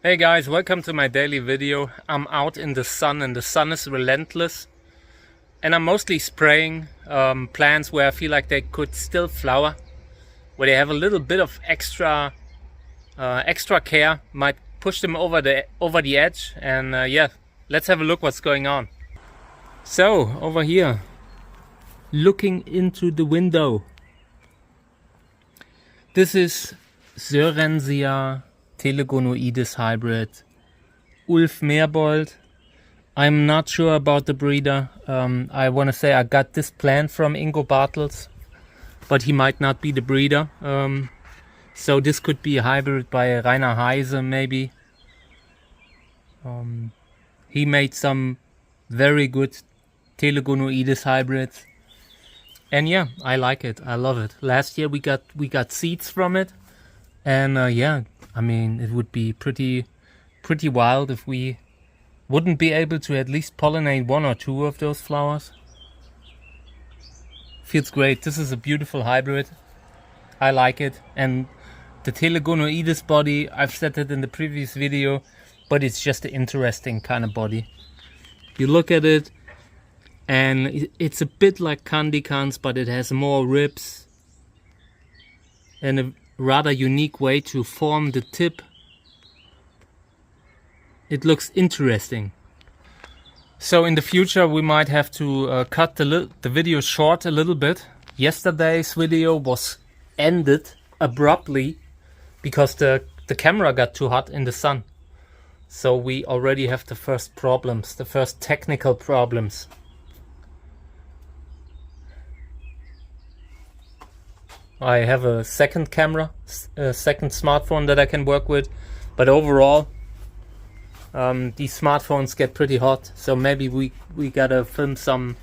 Hey guys, welcome to my daily video. I'm out in the sun and the sun is relentless. And I'm mostly spraying plants where I feel like they could still flower. Where they have a little bit of extra care. Might push them over the edge. And yeah, let's have a look what's going on. So, over here, looking into the window. This is Sörensia telegonoides hybrid Ulf Meerbold. I'm not sure about the breeder. I want to say I got this plant from Ingo Bartels, but he might not be the breeder. So this could be a hybrid by Rainer Heise maybe. He made some very good telegonoides hybrids. And yeah, I like it. I love it. Last year we got seeds from it. And yeah, I mean, it would be pretty wild if we wouldn't be able to at least pollinate one or two of those flowers. Feels great. This is a beautiful hybrid. I like it. And the telegonoides body, I've said it in the previous video, but it's just an interesting kind of body. You look at it, and it's a bit like Candicans, but it has more ribs and a rather unique way to form the tip. It looks interesting. So in the future we might have to cut the video short a little bit. Yesterday's video was ended abruptly because the camera got too hot in the sun. So we already have the first problems, the first technical problems. I have a second camera, a second smartphone that I can work with, but overall these smartphones get pretty hot, so maybe we gotta film some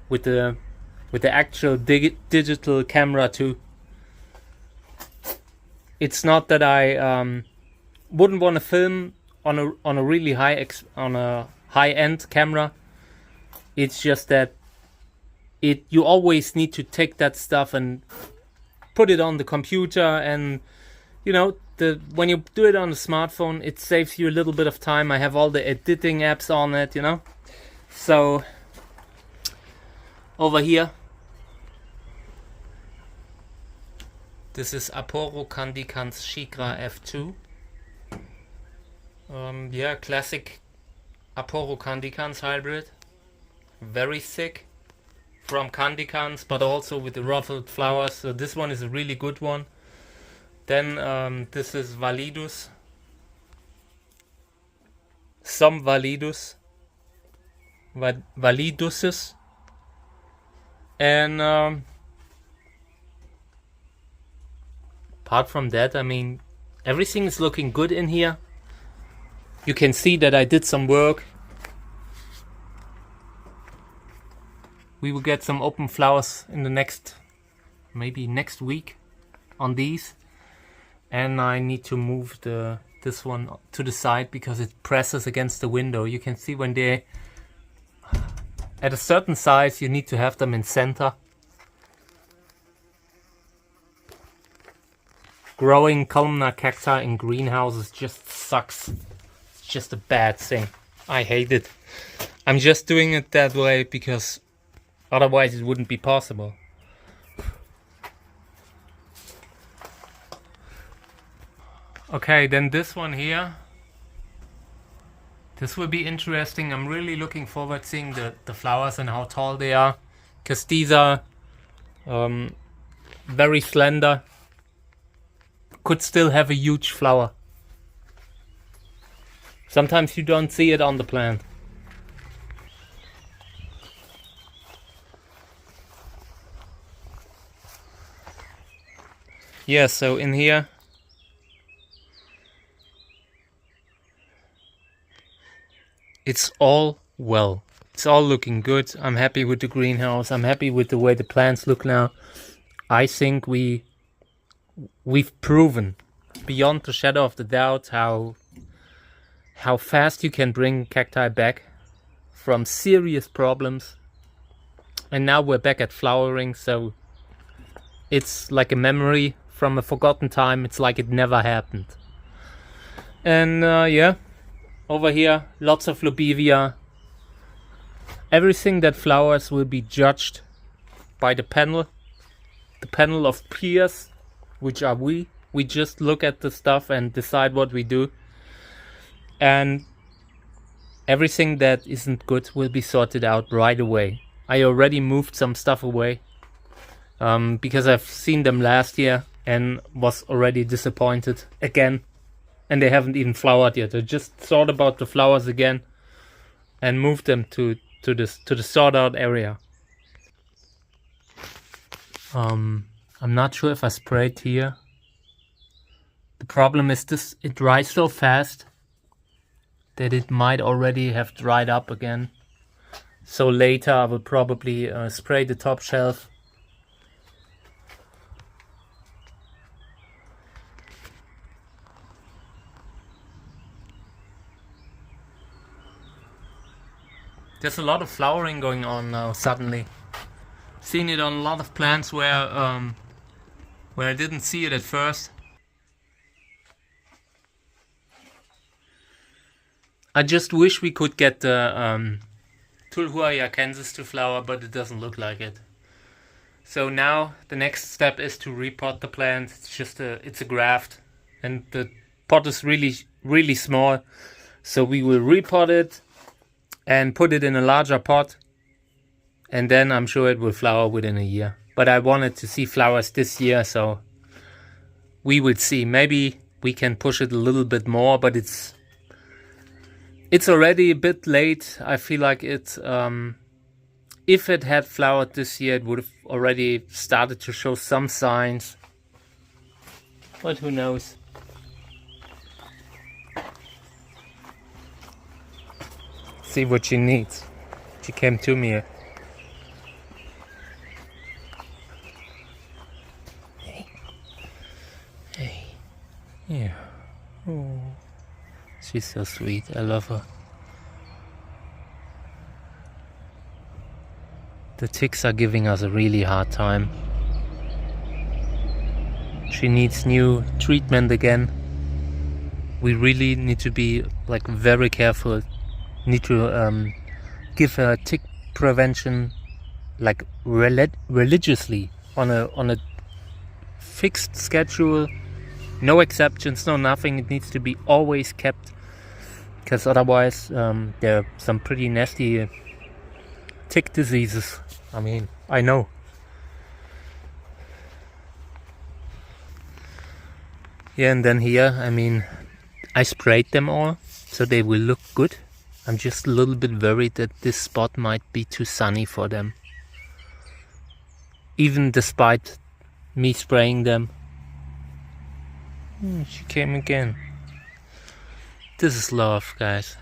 with the actual digital camera too. It's not that I wouldn't want to film on a really high-end camera. It's just that you always need to take that stuff and put it on the computer, and you know, when you do it on the smartphone, it saves you a little bit of time. I have all the editing apps on it, you know. So over here, this is Aporo Candicans Shigra F2. Yeah, classic Aporo Candicans hybrid. Very thick. From Candicans, but also with the ruffled flowers. So this one is a really good one. Then this is Validus. Some Validuses. And apart from that, I mean, everything is looking good in here. You can see that I did some work. We will get some open flowers in the maybe next week on these. And I need to move this one to the side because it presses against the window. You can see when they're at a certain size, you need to have them in center. Growing columnar cacti in greenhouses just sucks. It's just a bad thing. I hate it. I'm just doing it that way because otherwise it wouldn't be possible. Okay, then this one here. This will be interesting. I'm really looking forward to seeing the flowers and how tall they are. Because these are very slender. Could still have a huge flower. Sometimes you don't see it on the plant. Yeah, so in here it's all well. It's all looking good. I'm happy with the greenhouse. I'm happy with the way the plants look now. I think we've proven beyond the shadow of the doubt how fast you can bring cacti back from serious problems. And now we're back at flowering, so it's like a memory from a forgotten time. It's like it never happened. And yeah, over here, lots of Lobivia. Everything that flowers will be judged by the panel of peers, which are we. We just look at the stuff and decide what we do. And everything that isn't good will be sorted out right away. I already moved some stuff away because I've seen them last year and was already disappointed again. And they haven't even flowered yet. I just thought about the flowers again and moved them to the sort out area. I'm not sure if I sprayed here. The problem is this, it dries so fast that it might already have dried up again. So later I will probably spray the top shelf. There's a lot of flowering going on now suddenly. Seen it on a lot of plants where I didn't see it at first. I just wish we could get the Tulhuaya Kansas to flower, but it doesn't look like it. So now the next step is to repot the plant. It's just it's a graft, and the pot is really small. So we will repot it and put it in a larger pot, and then I'm sure it will flower within a year. But I wanted to see flowers this year, so we will see. Maybe we can push it a little bit more, but it's already a bit late. I feel like it, if it had flowered this year, it would have already started to show some signs. But who knows? See what she needs. She came to me. Hey. Yeah. Oh. She's so sweet. I love her. The ticks are giving us a really hard time. She needs new treatment again. We really need to be like very careful. Need to give her tick prevention like religiously on a fixed schedule. No exceptions, no nothing. It needs to be always kept, because otherwise there are some pretty nasty tick diseases. I mean, I know. Yeah, and then here, I mean, I sprayed them all, so they will look good. I'm just a little bit worried that this spot might be too sunny for them. Even despite me spraying them. She came again. This is love, guys.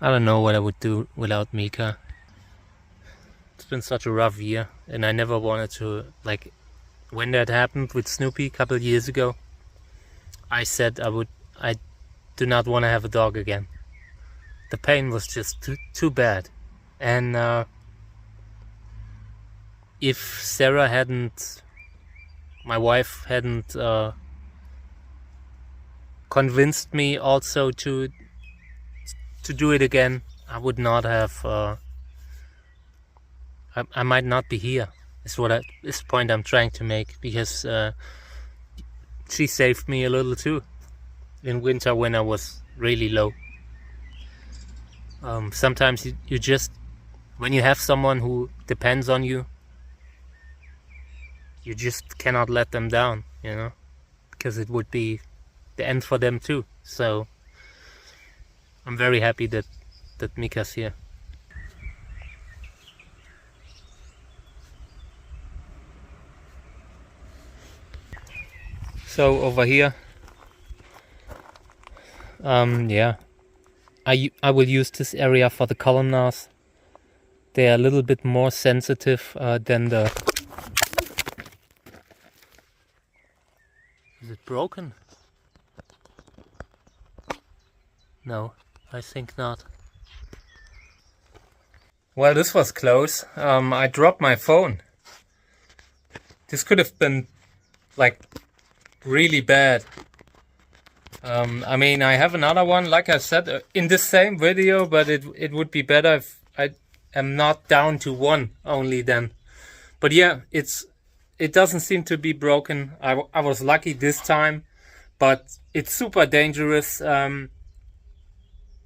I don't know what I would do without Mika. It's been such a rough year, and I never wanted to, like, when that happened with Snoopy a couple of years ago, I said I do not want to have a dog again. The pain was just too bad. And if Sarah hadn't, my wife hadn't convinced me also to do it again, I would not have, I might not be here, is the point I'm trying to make, because she saved me a little too in winter when I was really low. Sometimes you just, when you have someone who depends on you, you just cannot let them down, you know, because it would be the end for them too. So I'm very happy that Mika's here. So over here, yeah, I will use this area for the columnars. They are a little bit more sensitive than the... Is it broken? No, I think not. Well, this was close. I dropped my phone. This could have been like really bad. I mean, I have another one, like I said, in the same video, but it would be better if I am not down to one only then. But yeah, it doesn't seem to be broken. I was lucky this time, but it's super dangerous.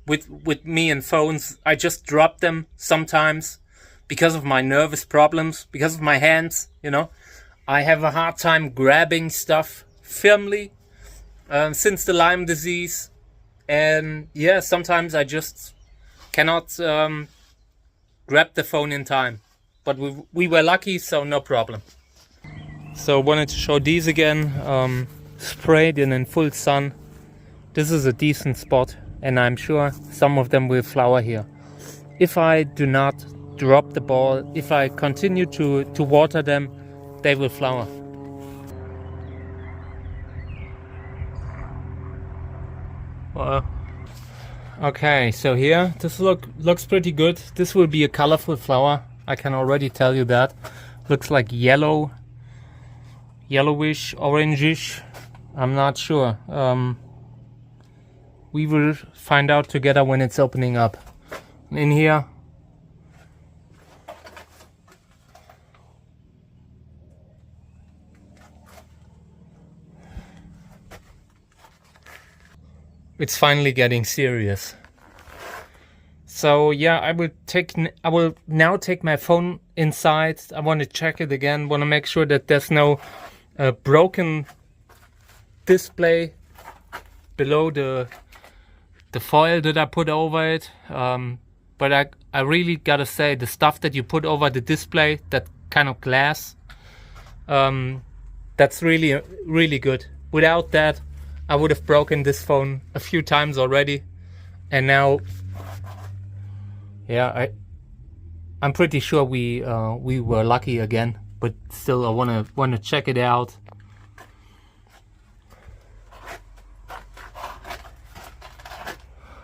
With me and phones, I just drop them sometimes because of my nervous problems, because of my hands, you know. I have a hard time grabbing stuff firmly since the Lyme disease, and yeah, sometimes I just cannot grab the phone in time. But we were lucky, so no problem. So wanted to show these again, sprayed in full sun. This is a decent spot, and I'm sure some of them will flower here. If I do not drop the ball, if I continue to water them, they will flower. Well, okay, so here, this looks pretty good. This will be a colorful flower, I can already tell you that. Looks like yellow, yellowish, orangish, I'm not sure. We will find out together when it's opening up. In here, it's finally getting serious. So yeah, I will now take my phone inside. I want to check it again. Want to make sure that there's no broken display below the foil that I put over it. But I really gotta say, the stuff that you put over the display, that kind of glass, that's really good. Without that, I would have broken this phone a few times already. And now, yeah, I'm pretty sure we were lucky again. But still, I wanna check it out.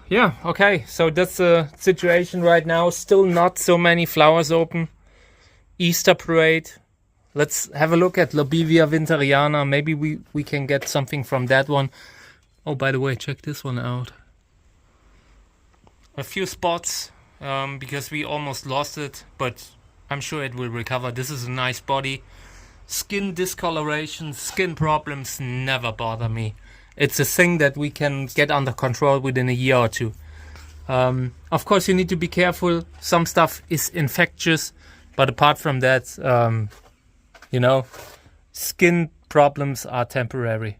Yeah, okay, so that's the situation right now. Still not so many flowers open. Easter parade. Let's have a look at Lobivia winteriana. Maybe we can get something from that one. Oh, by the way, check this one out. A few spots, because we almost lost it, but I'm sure it will recover. This is a nice body. Skin discoloration, skin problems never bother me. It's a thing that we can get under control within a year or two. Of course, you need to be careful. Some stuff is infectious, but apart from that, you know, skin problems are temporary.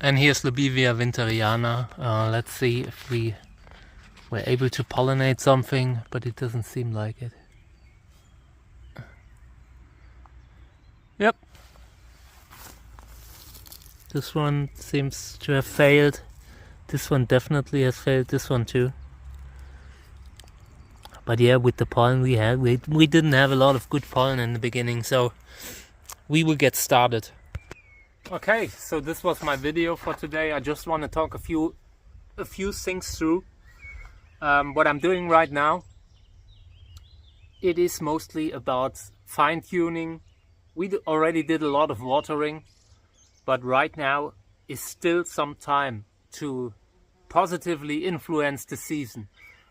And here's Lobivia winteriana. Let's see if we were able to pollinate something, but it doesn't seem like it. Yep. This one seems to have failed. This one definitely has failed. This one too. But yeah, with the pollen we had, we didn't have a lot of good pollen in the beginning, so we will get started. Okay, so this was my video for today. I just want to talk a few things through. What I'm doing right now, it is mostly about fine-tuning. We already did a lot of watering, but right now is still some time to positively influence the season.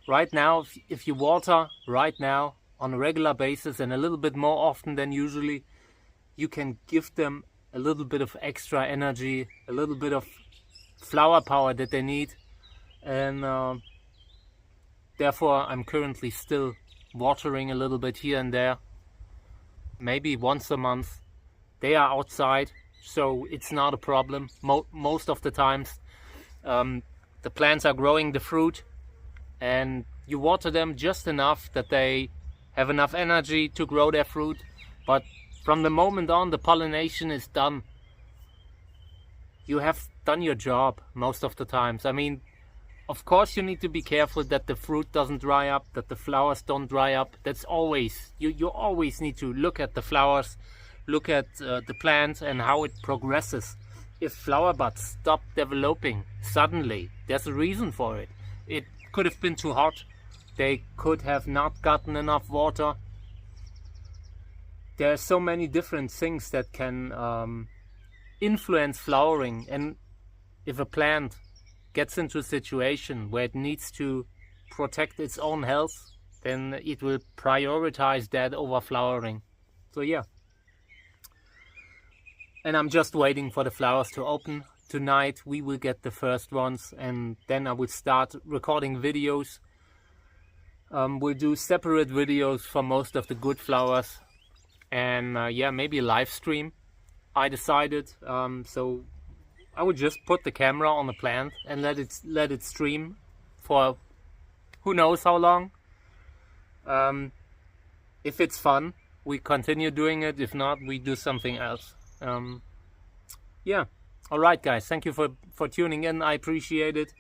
Right now, if you water right now on a regular basis and a little bit more often than usually, you can give them a little bit of extra energy, a little bit of flower power that they need. And therefore, I'm currently still watering a little bit here and there, maybe once a month. They are outside, so it's not a problem most of the times. The plants are growing the fruit, and you water them just enough that they have enough energy to grow their fruit. But from the moment on the pollination is done, you have done your job most of the times. I mean, of course you need to be careful that the fruit doesn't dry up, that the flowers don't dry up. That's always, you always need to look at the flowers, look at the plant and how it progresses. If flower buds stop developing suddenly, there's a reason for it. It could have been too hot. They could have not gotten enough water. there are so many different things that can influence flowering, and if a plant gets into a situation where it needs to protect its own health, then it will prioritize that over flowering. So yeah, and I'm just waiting for the flowers to open. Tonight we will get the first ones, and then I will start recording videos. We'll do separate videos for most of the good flowers, and yeah, maybe a live stream, I decided. So I would just put the camera on the plant and let it stream for who knows how long. If it's fun, we continue doing it. If not, we do something else. Yeah, all right guys, thank you for tuning in. I appreciate it.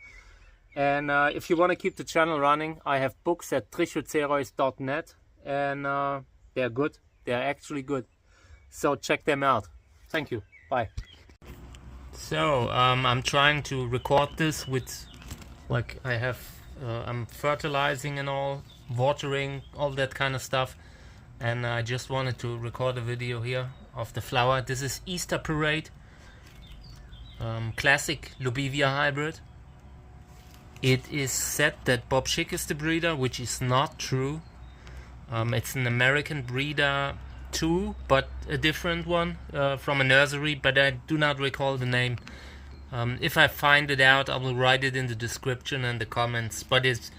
And if you want to keep the channel running, I have books at trichocereus.net, and they're good. They're actually good, so check them out. Thank you. Bye. So I'm trying to record this with, like, I have I'm fertilizing and all, watering, all that kind of stuff, and I just wanted to record a video here of the flower. This is Easter Parade, classic Lubivia hybrid. It is said that Bob Schick is the breeder, which is not true. It's an American breeder too, but a different one, from a nursery, but I do not recall the name. If I find it out, I will write it in the description and the comments, but it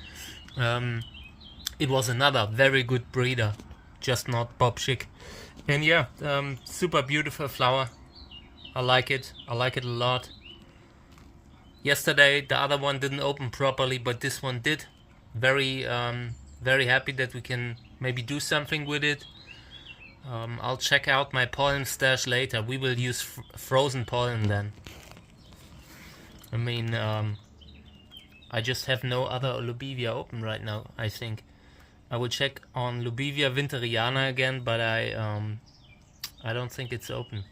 was another very good breeder, just not Bob Schick. And yeah, super beautiful flower. I like it a lot. Yesterday the other one didn't open properly, but this one did. Very happy that we can maybe do something with it. I'll check out my pollen stash later. We will use frozen pollen then. I mean, I just have no other Lubivia open right now, I think. I will check on Lubivia winteriana again, but I don't think it's open.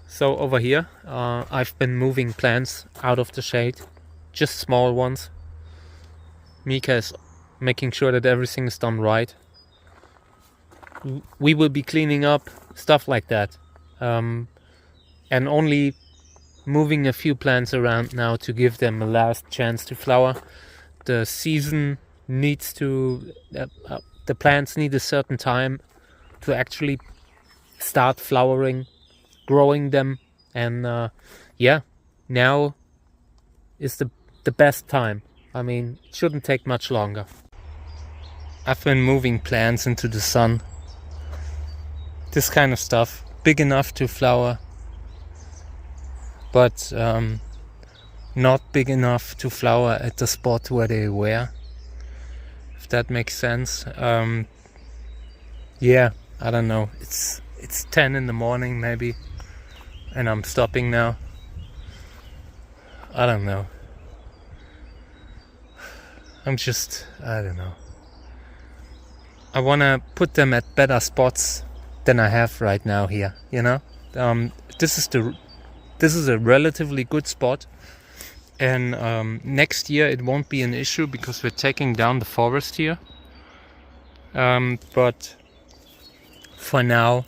So over here, I've been moving plants out of the shade, just small ones. Mika is making sure that everything is done right. We will be cleaning up, stuff like that. And only moving a few plants around now to give them a last chance to flower. The season needs to, the plants need a certain time to actually start flowering, growing them, and yeah, now is the best time. I mean, it shouldn't take much longer. I've been moving plants into the sun. This kind of stuff, big enough to flower, but not big enough to flower at the spot where they were, if that makes sense. Yeah, I don't know, it's 10 in the morning maybe, and I'm stopping now. I don't know. I don't know. I want to put them at better spots than I have right now here, you know. This is a relatively good spot, and next year it won't be an issue because we're taking down the forest here. But for now,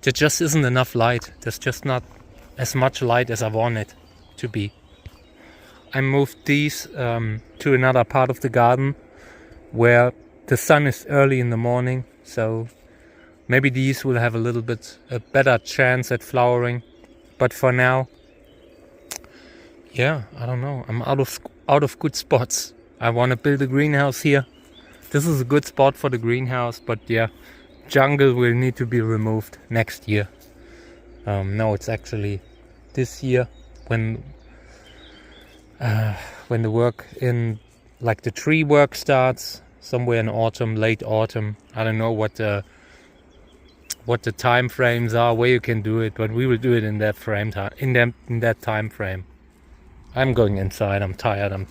there just isn't enough light. There's just not as much light as I want it to be. I moved these to another part of the garden where the sun is early in the morning, so maybe these will have a better chance at flowering. But for now, yeah, I don't know. I'm out of good spots. I want to build a greenhouse here. This is a good spot for the greenhouse, but yeah, jungle will need to be removed next year. No, it's actually this year when the work in, like, the tree work starts somewhere in autumn, late autumn. I don't know what the time frames are where you can do it, but we will do it in that time frame. I'm going inside. I'm tired.